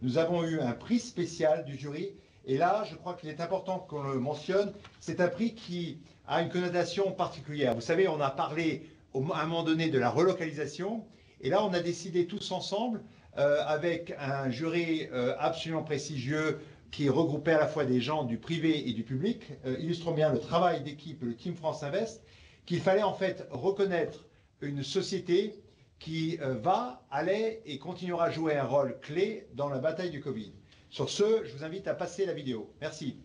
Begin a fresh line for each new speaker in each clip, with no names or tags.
nous avons eu un prix spécial du jury. Et là, je crois qu'il est important qu'on le mentionne. C'est un prix qui a une connotation particulière. Vous savez, on a parlé à un moment donné de la relocalisation. Et là, on a décidé tous ensemble, avec un jury absolument prestigieux, qui regroupait à la fois des gens du privé et du public, illustrant bien le travail d'équipe, le Team France Invest, qu'il fallait en fait reconnaître une société qui allait et continuera à jouer un rôle clé dans la bataille du Covid. Sur ce, je vous invite à passer la vidéo. Merci.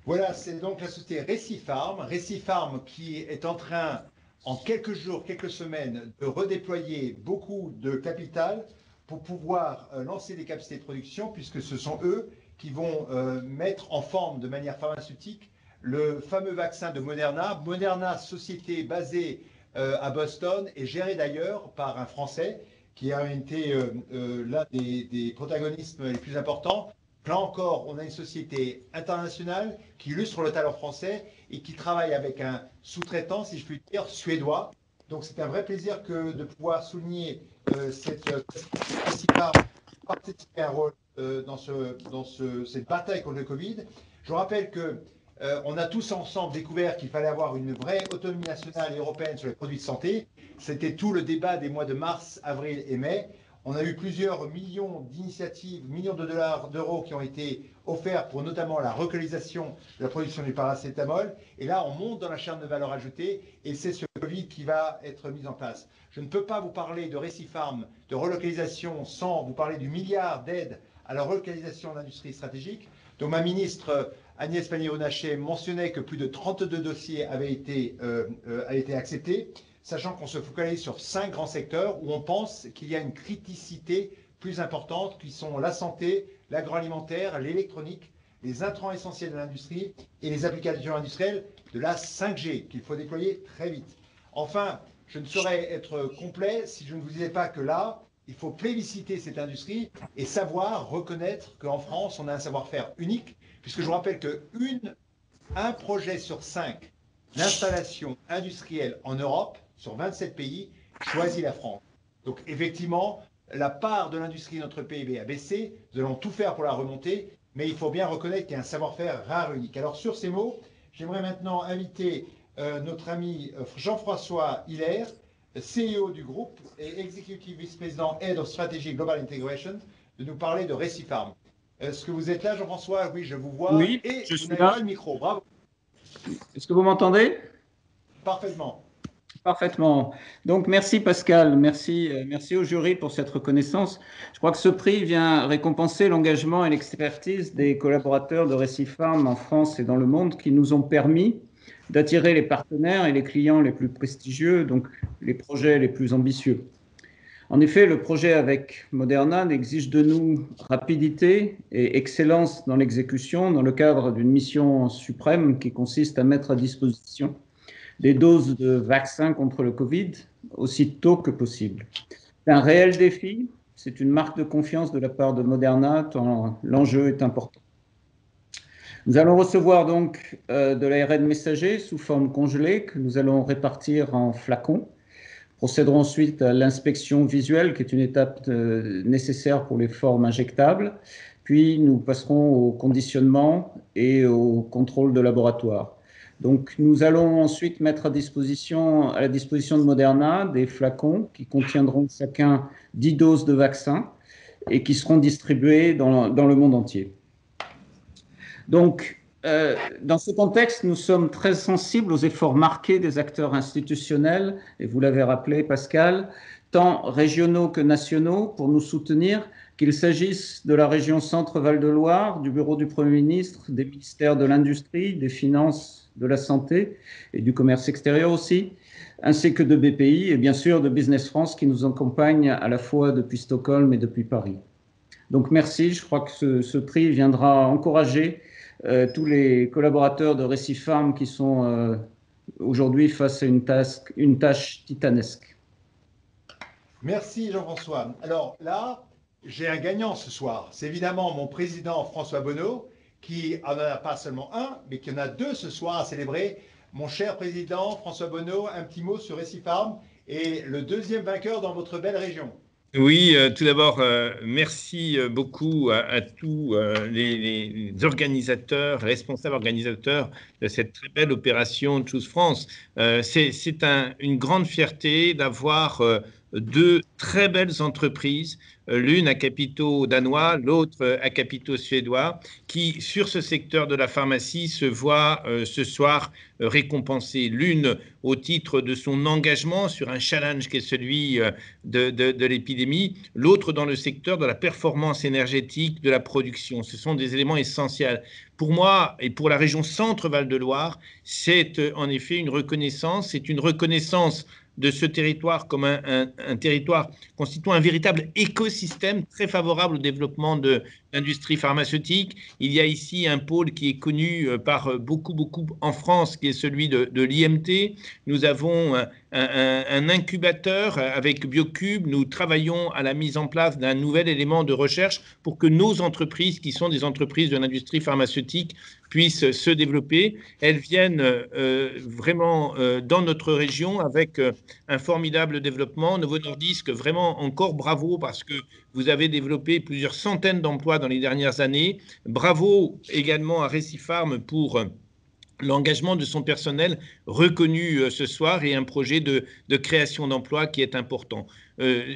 Voilà, c'est donc la société Récifarm. Récifarm qui est en train, en quelques jours, quelques semaines, de redéployer beaucoup de capital pour pouvoir lancer des capacités de production, puisque ce sont eux qui vont mettre en forme de manière pharmaceutique le fameux vaccin de Moderna. Moderna, société basée à Boston et gérée d'ailleurs par un Français qui a été l'un des protagonistes les plus importants. Là encore, on a une société internationale qui illustre le talent français et qui travaille avec un sous-traitant, si je puis dire, suédois. Donc c'est un vrai plaisir de pouvoir souligner cette participer un rôle dans cette bataille contre le Covid. Je rappelle que on a tous ensemble découvert qu'il fallait avoir une vraie autonomie nationale et européenne sur les produits de santé. C'était tout le débat des mois de mars, avril et mai. On a eu plusieurs millions d'initiatives, millions de dollars, d'euros qui ont été offerts pour notamment la relocalisation de la production du paracétamol. Et là, on monte dans la chaîne de valeur ajoutée et c'est ce Covid qui va être mis en place. Je ne peux pas vous parler de Récifarm, de relocalisation, sans vous parler du milliard d'aides à la relocalisation d'industries stratégiques. Donc ma ministre Agnès Pannier-Runacher mentionnait que plus de 32 dossiers avaient été acceptés, sachant qu'on se focalise sur 5 grands secteurs où on pense qu'il y a une criticité plus importante, qui sont la santé, l'agroalimentaire, l'électronique, les intrants essentiels de l'industrie et les applications industrielles de la 5G, qu'il faut déployer très vite. Enfin, je ne saurais être complet si je ne vous disais pas que là, il faut plébisciter cette industrie et savoir reconnaître qu'en France, on a un savoir-faire unique, puisque je vous rappelle qu'un projet sur 5 d'installation industrielle en Europe, sur 27 pays, choisit la France. Donc effectivement, la part de l'industrie de notre PIB a baissé, nous allons tout faire pour la remonter, mais il faut bien reconnaître qu'il y a un savoir-faire rare et unique. Alors sur ces mots, j'aimerais maintenant inviter notre ami Jean-François Hilaire, CEO du groupe et Executive Vice-Président Head of Strategy Global Integration, de nous parler de Récifarm. Est-ce que vous êtes là, Jean-François? Oui, je vous vois.
Oui,
et
je
vous
suis
n'avez
là.
pas le micro, bravo.
Est-ce que vous m'entendez?
Parfaitement.
Parfaitement. Donc, merci Pascal, merci au jury pour cette reconnaissance. Je crois que ce prix vient récompenser l'engagement et l'expertise des collaborateurs de Récifarm en France et dans le monde qui nous ont permis d'attirer les partenaires et les clients les plus prestigieux, donc les projets les plus ambitieux. En effet, le projet avec Moderna exige de nous rapidité et excellence dans l'exécution dans le cadre d'une mission suprême qui consiste à mettre à disposition des doses de vaccins contre le Covid aussi tôt que possible. C'est un réel défi, c'est une marque de confiance de la part de Moderna tant l'enjeu est important. Nous allons recevoir donc de l'ARN messager sous forme congelée que nous allons répartir en flacons. Procéderons ensuite à l'inspection visuelle qui est une étape nécessaire pour les formes injectables. Puis nous passerons au conditionnement et au contrôle de laboratoire. Donc, nous allons ensuite mettre à la disposition de Moderna des flacons qui contiendront chacun 10 doses de vaccin et qui seront distribués dans le monde entier. Donc, dans ce contexte, nous sommes très sensibles aux efforts marqués des acteurs institutionnels, et vous l'avez rappelé, Pascal, tant régionaux que nationaux, pour nous soutenir qu'il s'agisse de la région Centre-Val de Loire, du bureau du Premier ministre, des ministères de l'Industrie, des Finances, de la Santé et du Commerce extérieur aussi, ainsi que de BPI et bien sûr de Business France qui nous accompagne à la fois depuis Stockholm et depuis Paris. Donc merci, je crois que ce prix viendra encourager tous les collaborateurs de Récifarm qui sont aujourd'hui face à une tâche titanesque.
Merci Jean-François. Alors là, j'ai un gagnant ce soir. C'est évidemment mon président François Bonneau, qui n'en a pas seulement un, mais qui en a deux ce soir à célébrer. Mon cher président François Bonneau, un petit mot sur Récifarm et le deuxième vainqueur dans votre belle région.
Oui, tout d'abord, merci beaucoup à tous les organisateurs, responsables organisateurs de cette très belle opération Choose France. C'est une grande fierté d'avoir deux très belles entreprises, l'une à capitaux danois, l'autre à capitaux suédois, qui, sur ce secteur de la pharmacie, se voient ce soir récompensées. L'une au titre de son engagement sur un challenge qui est celui de l'épidémie, l'autre dans le secteur de la performance énergétique, de la production. Ce sont des éléments essentiels. Pour moi et pour la région Centre-Val de Loire, c'est en effet une reconnaissance. C'est une reconnaissance de ce territoire comme un territoire constituant un véritable écosystème très favorable au développement de l'industrie pharmaceutique. Il y a ici un pôle qui est connu par beaucoup en France, qui est celui de l'IMT. Nous avons un incubateur avec Biocube. Nous travaillons à la mise en place d'un nouvel élément de recherche pour que nos entreprises, qui sont des entreprises de l'industrie pharmaceutique, puissent se développer. Elles viennent vraiment dans notre région avec un formidable développement. Novo Nordisk, vraiment encore bravo parce que vous avez développé plusieurs centaines d'emplois dans les dernières années. Bravo également à Récifarm pour l'engagement de son personnel reconnu ce soir et un projet de création d'emplois qui est important.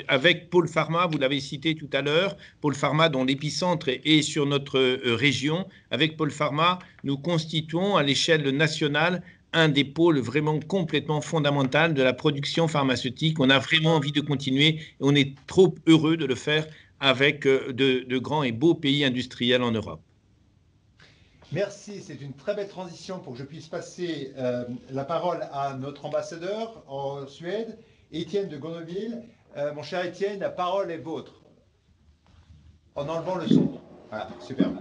Avec Pôle Pharma, vous l'avez cité tout à l'heure, Pôle Pharma dont l'épicentre est sur notre région. Avec Pôle Pharma, nous constituons à l'échelle nationale un des pôles vraiment complètement fondamental de la production pharmaceutique. On a vraiment envie de continuer et on est trop heureux de le faire avec de grands et beaux pays industriels en Europe.
Merci, c'est une très belle transition pour que je puisse passer la parole à notre ambassadeur en Suède, Étienne de Goneville. Mon cher Étienne, la parole est vôtre. En enlevant le son. Voilà, super.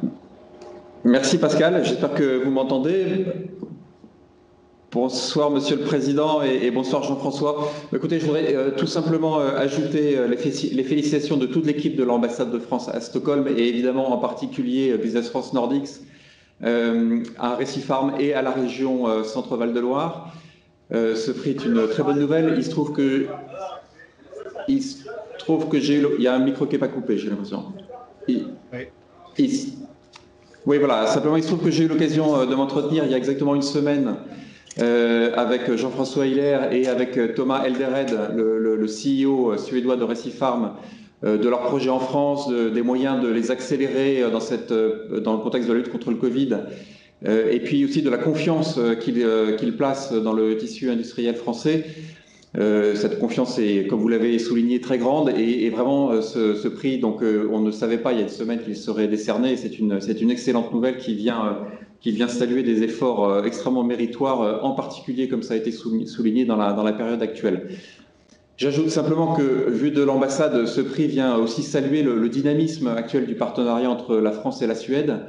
Merci Pascal, j'espère que vous m'entendez. Bonsoir Monsieur le Président et bonsoir Jean-François. Écoutez, je voudrais tout simplement ajouter les félicitations de toute l'équipe de l'ambassade de France à Stockholm et évidemment en particulier Business France Nordics, à Récifarm et à la région Centre-Val de Loire. Ce prix est une très bonne nouvelle. Il se trouve que j'ai eu... Il y a un micro qui n'est pas coupé, j'ai l'impression. Oui, voilà. Simplement, il se trouve que j'ai eu l'occasion de m'entretenir il y a exactement une semaine avec Jean-François Hiller et avec Thomas Eldered, le CEO suédois de Récifarm, de leur projet en France, des moyens de les accélérer dans le contexte de la lutte contre le Covid, et puis aussi de la confiance qu'ils placent dans le tissu industriel français. Cette confiance est, comme vous l'avez souligné, très grande et vraiment ce prix, donc on ne savait pas il y a une semaine qu'il serait décerné. C'est une excellente nouvelle qui vient saluer des efforts extrêmement méritoires, en particulier comme ça a été souligné dans la période actuelle. J'ajoute simplement que, vu de l'ambassade, ce prix vient aussi saluer le dynamisme actuel du partenariat entre la France et la Suède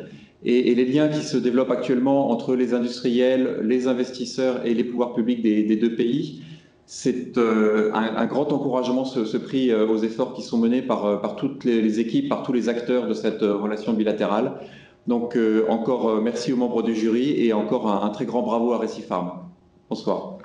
et les liens qui se développent actuellement entre les industriels, les investisseurs et les pouvoirs publics des deux pays. C'est un grand encouragement, ce prix, aux efforts qui sont menés par toutes les équipes, par tous les acteurs de cette relation bilatérale. Donc encore merci aux membres du jury et encore un très grand bravo à Récifarm. Bonsoir.